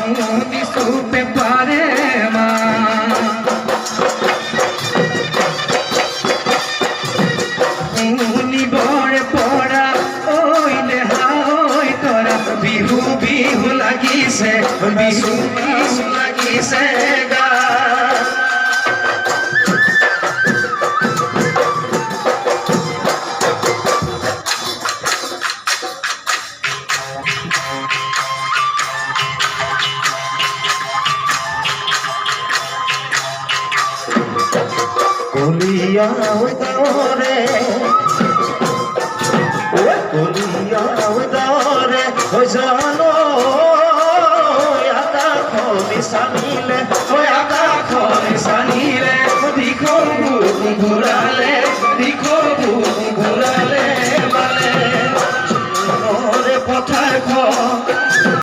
মুনি সুপে পারে মা মুনি বড় পড়া ওইলে হাই তোরা বিহু বিহু লাগিছে বিহু বিহু লাগিছে গা কলিয়াও দরে ও কলিয়াও দরে ও জানো আকা খনি সানিলে ও আকা খনি সানিলে দিখো ঘুরালে দিখো ঘুরালে বলে ওরে পথার